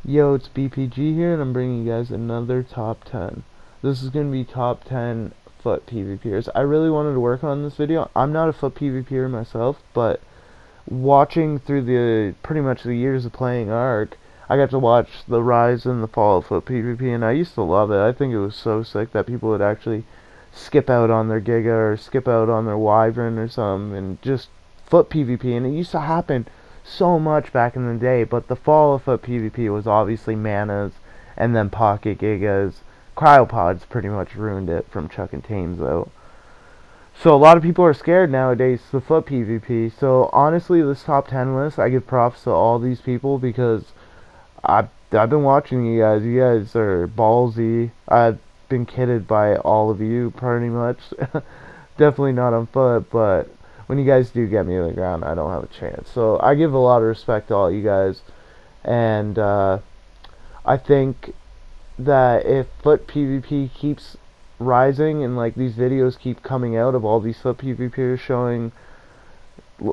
Yo, it's BPG here, and I'm bringing you guys another top 10. This is going to be top 10 foot PvPers. I really wanted to work on this video. I'm not a foot PvPer myself, but watching through the pretty much the years of playing Ark, I got to watch the rise and the fall of foot PvP, and I used to love it. I think it was so sick that people would actually skip out on their Giga or skip out on their Wyvern or something and just foot PvP, and it used to happen so much back in the day, but the fall of foot PvP was obviously manas and then pocket gigas. Cryopods pretty much ruined it from chucking tames out. So a lot of people are scared nowadays to foot PvP. So honestly, this top 10 list, I give props to all these people because I've been watching you guys. You guys are ballsy. I've been kidded by all of you pretty much. Definitely not on foot, but when you guys do get me to the ground, I don't have a chance. So I give a lot of respect to all you guys, and I think that if foot PvP keeps rising and like these videos keep coming out of all these foot PvPers showing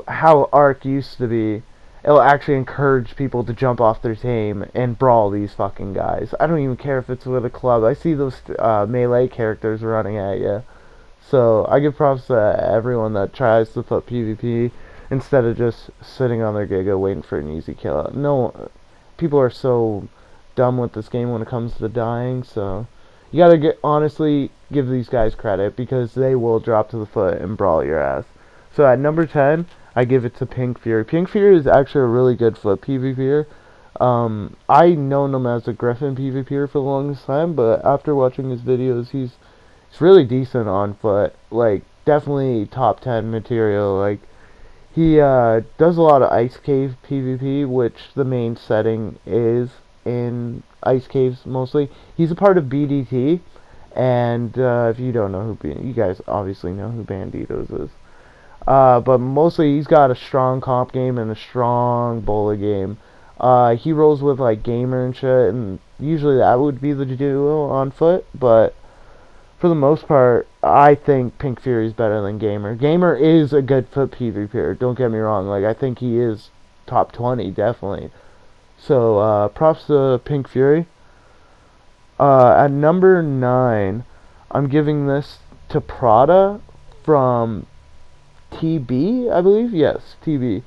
how Ark used to be, it'll actually encourage people to jump off their tame and brawl these fucking guys. I don't even care if it's with a club. I see those melee characters running at you. So I give props to everyone that tries to put PvP instead of just sitting on their Giga waiting for an easy kill. No, people are so dumb with this game when it comes to dying. So you gotta honestly give these guys credit because they will drop to the foot and brawl your ass. So at number 10, I give it to Pink Fury. Pink Fury is actually a really good foot PvPer. I known him as a Griffin PvPer for the longest time, but after watching his videos, he's really decent on foot. Like, definitely top 10 material. Like, he does a lot of Ice Cave PvP, which the main setting is in Ice Caves mostly. He's a part of BDT, and if you don't know you guys obviously know who Banditos is. But mostly he's got a strong comp game and a strong bowler game. He rolls with like Gamer and shit, and usually that would be the duo on foot, but for the most part, I think Pink Fury is better than Gamer. Gamer is a good foot PvPer, don't get me wrong. Like, I think he is top 20, definitely. So, props to Pink Fury. At number 9, I'm giving this to Prada from TB, I believe? Yes, TB.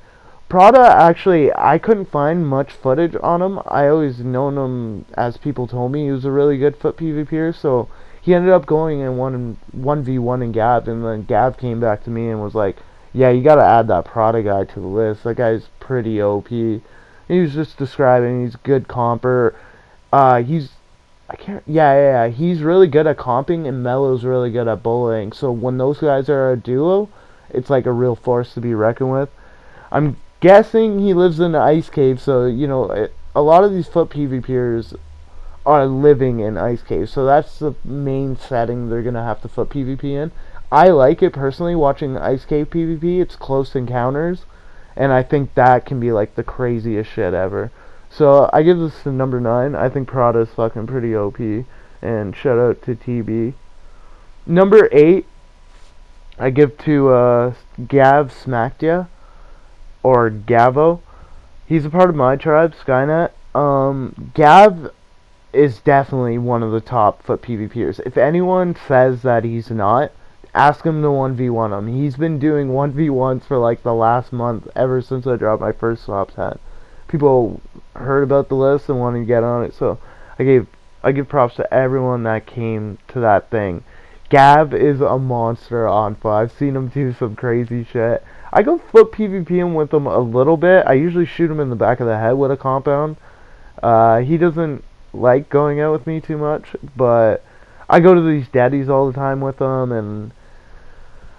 Prada, actually, I couldn't find much footage on him. I always known him, as people told me, he was a really good foot PvPer, so he ended up going and 1v1 in Gav, and then Gav came back to me and was like, yeah, you gotta add that Prada guy to the list. That guy's pretty OP. He was just describing he's good comper. He's really good at comping, and Melo's really good at bowling. So when those guys are a duo, it's like a real force to be reckoned with. I'm guessing he lives in the ice cave, so a lot of these foot PvPers are living in ice caves, so that's the main setting they're gonna have to foot PvP in. I like it personally, watching ice cave PvP. It's close encounters, and I think that can be like the craziest shit ever. So I give this to number 9. I think Prada's fucking pretty OP, and shout out to TB. Number 8, I give to Gav Smackdia, or Gavo. He's a part of my tribe, Skynet. Gav is definitely one of the top foot PvPers. If anyone says that he's not, ask him to 1v1 him. He's been doing 1v1s for like the last month, ever since I dropped my first top 10. People heard about the list and wanted to get on it, so I give props to everyone that came to that thing. Gav is a monster on foot. I've seen him do some crazy shit. I go foot PvP him with him a little bit. I usually shoot him in the back of the head with a compound. He doesn't like going out with me too much, but I go to these daddies all the time with him, and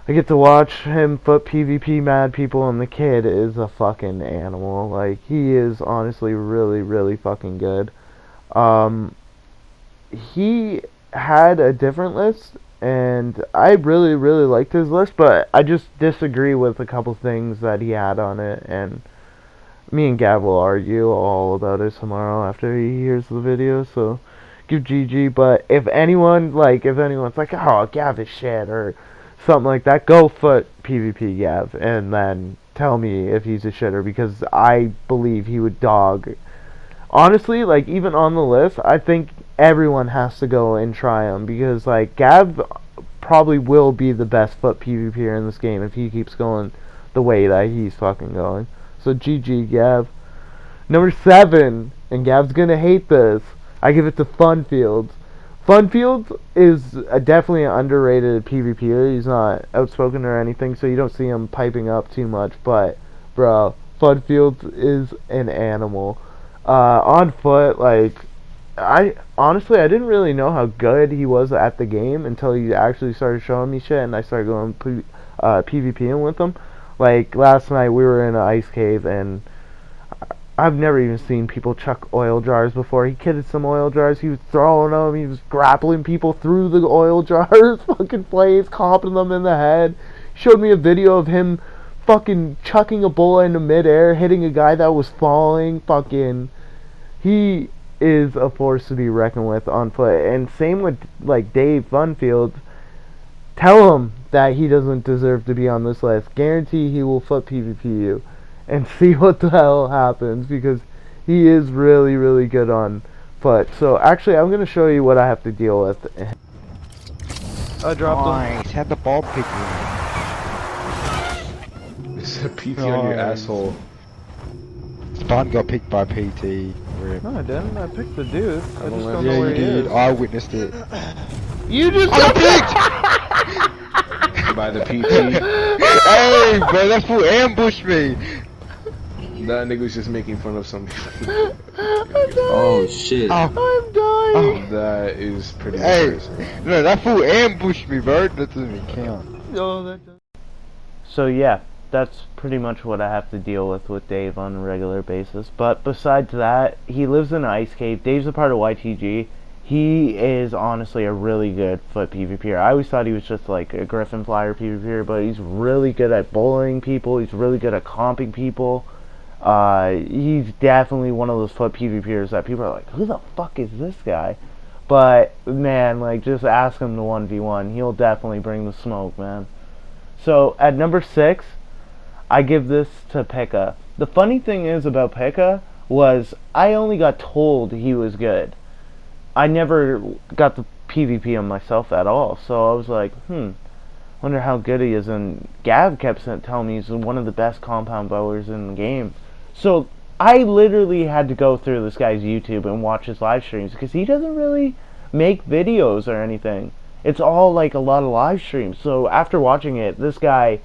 I get to watch him foot PvP mad people, and the kid is a fucking animal. Like, he is honestly really, really fucking good. He had a different list, and I really, really liked his list, but I just disagree with a couple things that he had on it, and me and Gav will argue all about it tomorrow after he hears the video, so give GG. But if anyone's like, oh, Gav is shit, or something like that, go foot PvP Gav, and then tell me if he's a shitter, because I believe he would dog honestly, like, even on the list, I think everyone has to go and try him because, like, Gab probably will be the best foot PvPer in this game if he keeps going the way that he's fucking going. So GG, Gab. Number 7, and Gab's gonna hate this. I give it to Funfields. Funfields is definitely an underrated PvPer. He's not outspoken or anything, so you don't see him piping up too much. But, bro, Funfields is an animal. On foot, like, I honestly I didn't really know how good he was at the game until he actually started showing me shit, and I started going PvPing with him. Like last night, we were in an ice cave, and I've never even seen people chuck oil jars before. He kidded some oil jars. He was throwing them. He was grappling people through the oil jars. Fucking flames, comping them in the head. Showed me a video of him fucking chucking a bullet into midair, hitting a guy that was falling. Fucking, he is a force to be reckoned with on foot. And same with like Dave Funfield. Tell him that he doesn't deserve to be on this list. Guarantee he will foot PvP you and see what the hell happens because he is really, really good on foot. So actually, I'm gonna show you what I have to deal with. I dropped him. Nice, had the ball pick me. It's a PT on your asshole. Spawn got picked by PT. Rip. No, I didn't. I picked the dude. I just don't Yeah, know where you he did. is. I witnessed it. You just I got By the PT. picked! Hey, bro, that fool ambushed me. That nigga was just making fun of some. Oh shit. Oh, I'm dying. That is pretty hey, embarrassing. no, that fool ambushed me, bro. That doesn't even count. No, that doesn't. So yeah, that's pretty much what I have to deal with Dave on a regular basis. But besides that, he lives in an ice cave. Dave's a part of YTG. He is honestly a really good foot PvPer. I always thought he was just like a Griffin Flyer PvPer, but he's really good at bullying people. He's really good at comping people. He's definitely one of those foot PvPers that people are like, who the fuck is this guy? But man, like, just ask him to 1v1. He'll definitely bring the smoke, man. So at number 6, I give this to Pekka. The funny thing is about Pekka was I only got told he was good. I never got the PvP him myself at all. So I was like, wonder how good he is. And Gav kept telling me he's one of the best compound bowlers in the game. So I literally had to go through this guy's YouTube and watch his live streams because he doesn't really make videos or anything. It's all like a lot of live streams. So after watching it, this guy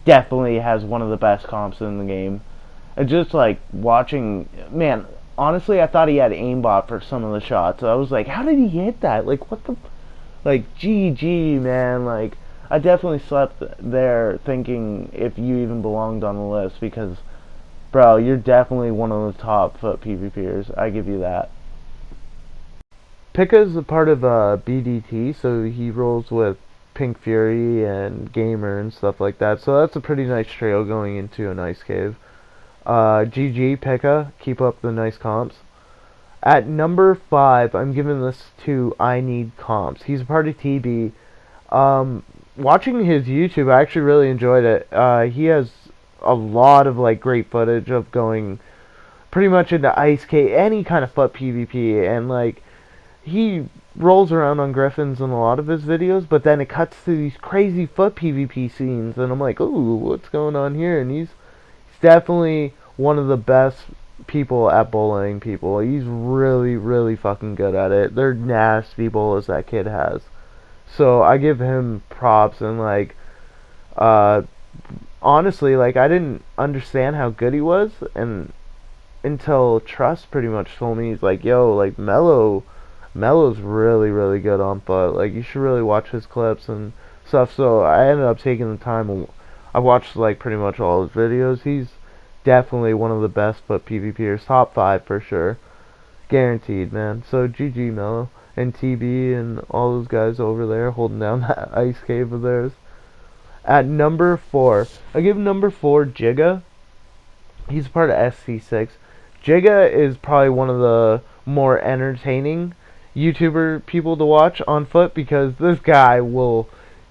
definitely has one of the best comps in the game. And just like watching, man, honestly, I thought he had aimbot for some of the shots. I was like, how did he hit that? Like, what the, like, GG, man. Like, I definitely slept there thinking if you even belonged on the list because, bro, you're definitely one of the top foot PvPers. I give you that. Pekka is a part of BDT, so he rolls with Pink Fury and Gamer and stuff like that. So that's a pretty nice trio going into an ice cave. GG, Pekka. Keep up the nice comps. At number 5, I'm giving this to I Need Comps. He's a part of TB. Watching his YouTube, I actually really enjoyed it. He has a lot of like great footage of going pretty much into ice cave, any kind of foot PvP, and like he rolls around on griffins in a lot of his videos, but then it cuts to these crazy foot PvP scenes, and I'm like, ooh, what's going on here? And he's definitely one of the best people at bullying people. He's really, really fucking good at it. They're nasty bullies that kid has. So I give him props, and like, honestly, like, I didn't understand how good he was, and until Trust pretty much told me, he's like, yo, like, Mello's really, really good on foot. Like, you should really watch his clips and stuff. So I ended up taking the time, and I watched like pretty much all his videos. He's definitely one of the best foot PvPers, top 5 for sure, guaranteed, man. So GG, Mello and TB and all those guys over there holding down that ice cave of theirs. At number 4, I give number 4 Jigga. He's part of SC6. Jigga is probably one of the more entertaining YouTuber people to watch on foot because this guy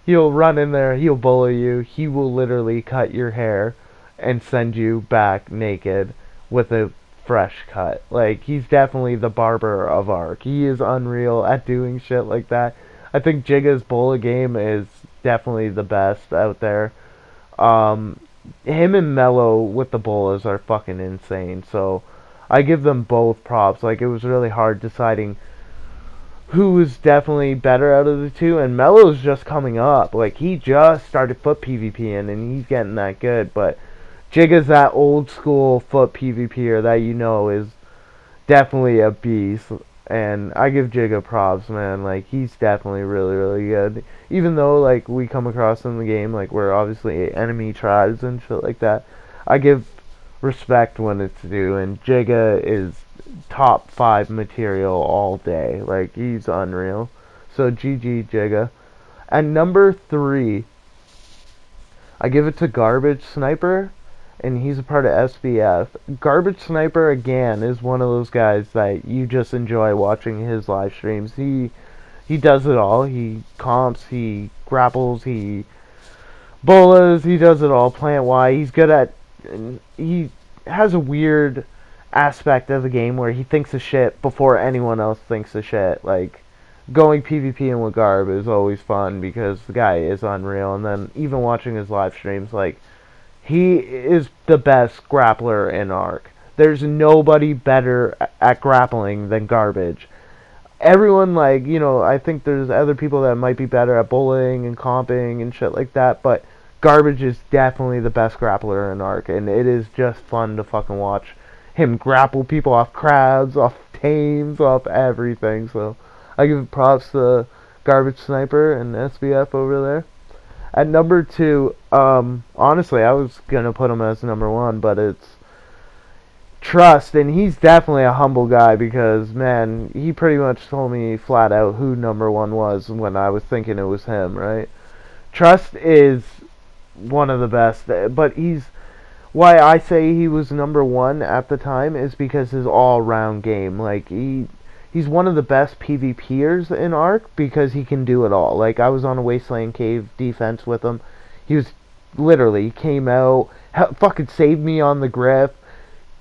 he'll run in there, he'll bully you, he will literally cut your hair and send you back naked with a fresh cut. Like, he's definitely the barber of Ark. He is unreal at doing shit like that. I think Jigga's Bola game is definitely the best out there. Um, him and Mello with the bolas are fucking insane. So I give them both props. Like, it was really hard deciding who was definitely better out of the two. And Mello's just coming up. Like, he just started foot PvPing and he's getting that good. But Jigga's that old school foot PvPer that you know is definitely a beast. And I give Jigga props, man. Like, he's definitely really, really good. Even though, like, we come across in the game, like, we're obviously enemy tribes and shit like that, I give respect when it's due. And Jigga is top 5 material all day. Like, he's unreal. So, GG, Jigga. At number 3, I give it to Garbage Sniper, and he's a part of SBF. Garbage Sniper, again, is one of those guys that you just enjoy watching his live streams. He does it all. He comps, he grapples, he bolas, he does it all plant-wide. He's good at... He has a weird aspect of the game where he thinks of shit before anyone else thinks of shit. Like, going PvPing with Garb is always fun because the guy is unreal. And then even watching his live streams, like, he is the best grappler in Ark. There's nobody better at grappling than Garbage. Everyone, like, you know, I think there's other people that might be better at bowling and comping and shit like that, but Garbage is definitely the best grappler in Ark, and it is just fun to fucking watch him grapple people off crowds, off tames, off everything. So I give props to Garbage Sniper and SBF over there. At number 2, honestly, I was gonna put him as number 1, but it's Trust, and he's definitely a humble guy because, man, he pretty much told me flat out who number 1 was when I was thinking it was him, right? Trust is one of the best, but why I say he was number 1 at the time is because his all-round game, like, he's one of the best PvPers in Ark because he can do it all. Like, I was on a Wasteland Cave defense with him. He was literally came out, fucking saved me on the griff,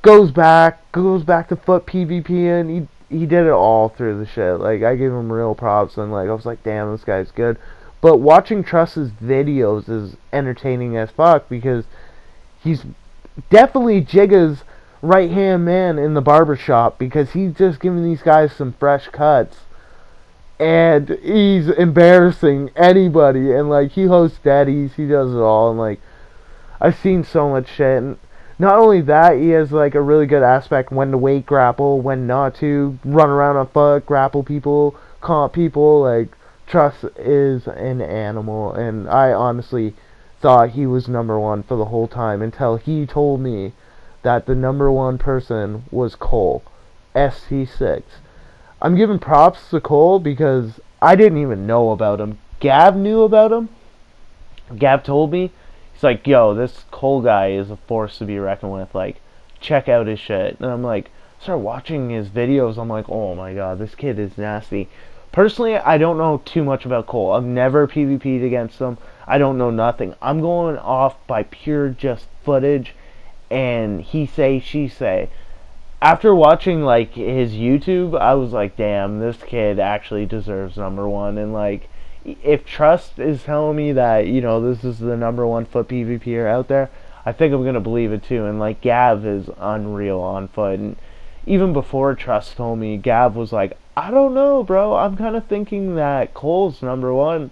goes back to foot PvP, and he did it all through the shit. Like, I gave him real props, and like I was like, damn, this guy's good. But watching Trust's videos is entertaining as fuck because he's definitely Jigga's right hand man in the barbershop because he's just giving these guys some fresh cuts and he's embarrassing anybody, and like he hosts daddies, he does it all, and like I've seen so much shit. And not only that, he has like a really good aspect when to wait grapple, when not to, run around on foot, grapple people, comp people. Like, Trust is an animal, and I honestly thought he was number 1 for the whole time until he told me that the number 1 person was Cole, SC6. I'm giving props to Cole because I didn't even know about him. Gav knew about him. Gav told me. He's like, yo, this Cole guy is a force to be reckoned with. Like, check out his shit. And I'm like, start watching his videos. I'm like, oh my god, this kid is nasty. Personally, I don't know too much about Cole. I've never PvP'd against him. I don't know nothing. I'm going off by pure just footage and he say, she say. After watching, like, his YouTube, I was like, damn, this kid actually deserves number 1. And, like, if Trust is telling me that, you know, this is the number 1 foot PvPer out there, I think I'm going to believe it too. And, like, Gav is unreal on foot. And even before Trust told me, Gav was like, I don't know, bro. I'm kind of thinking that Cole's number 1.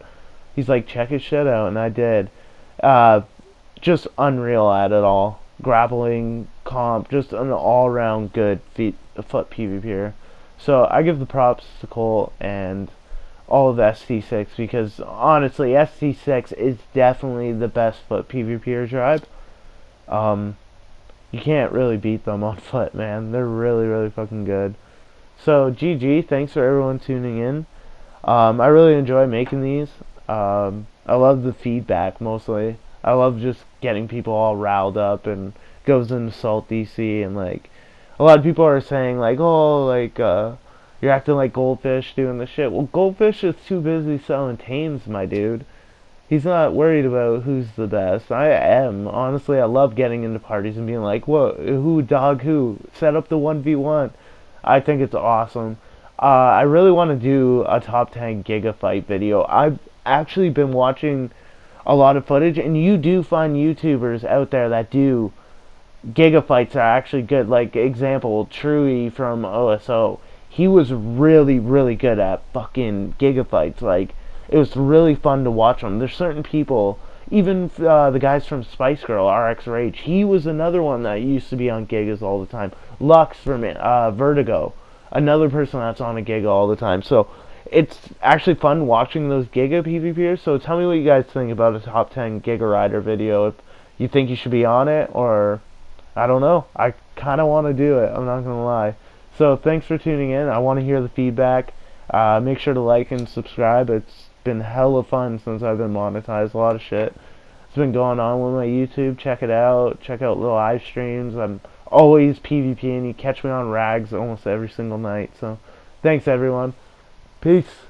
He's like, check his shit out. And I did. Just unreal at it all. Grappling, comp, just an all-around good foot PvPer. So I give the props to Cole and all of ST6 because honestly, ST6 is definitely the best foot PvPer tribe. You can't really beat them on foot, man. They're really, really fucking good. So GG, thanks for everyone tuning in. I really enjoy making these. I love the feedback mostly. I love just getting people all riled up and goes into Salt DC, and like a lot of people are saying like, oh, like you're acting like Goldfish doing the shit. Well, Goldfish is too busy selling tames, my dude. He's not worried about who's the best. I am. Honestly, I love getting into parties and being like, "What? Who? Dog? Who? Set up the 1v1." I think it's awesome. I really want to do a top 10 gigafight video. I've actually been watching a lot of footage, and you do find YouTubers out there that do gigafights are actually good. Like, example, Truey from OSO. He was really, really good at fucking gigafights. Like, it was really fun to watch them. There's certain people, even the guys from Spice Girl, RX Rage, he was another one that used to be on gigas all the time. Lux from Vertigo, another person that's on a giga all the time. So, it's actually fun watching those giga PvPers. So tell me what you guys think about a top 10 Giga Rider video. If you think you should be on it, or I don't know. I kind of want to do it. I'm not going to lie. So thanks for tuning in. I want to hear the feedback. Make sure to like and subscribe. It's been hella fun since I've been monetized. A lot of shit has been going on with my YouTube. Check it out. Check out the live streams. I'm always PvPing. You catch me on Rags almost every single night. So thanks, everyone. Peace.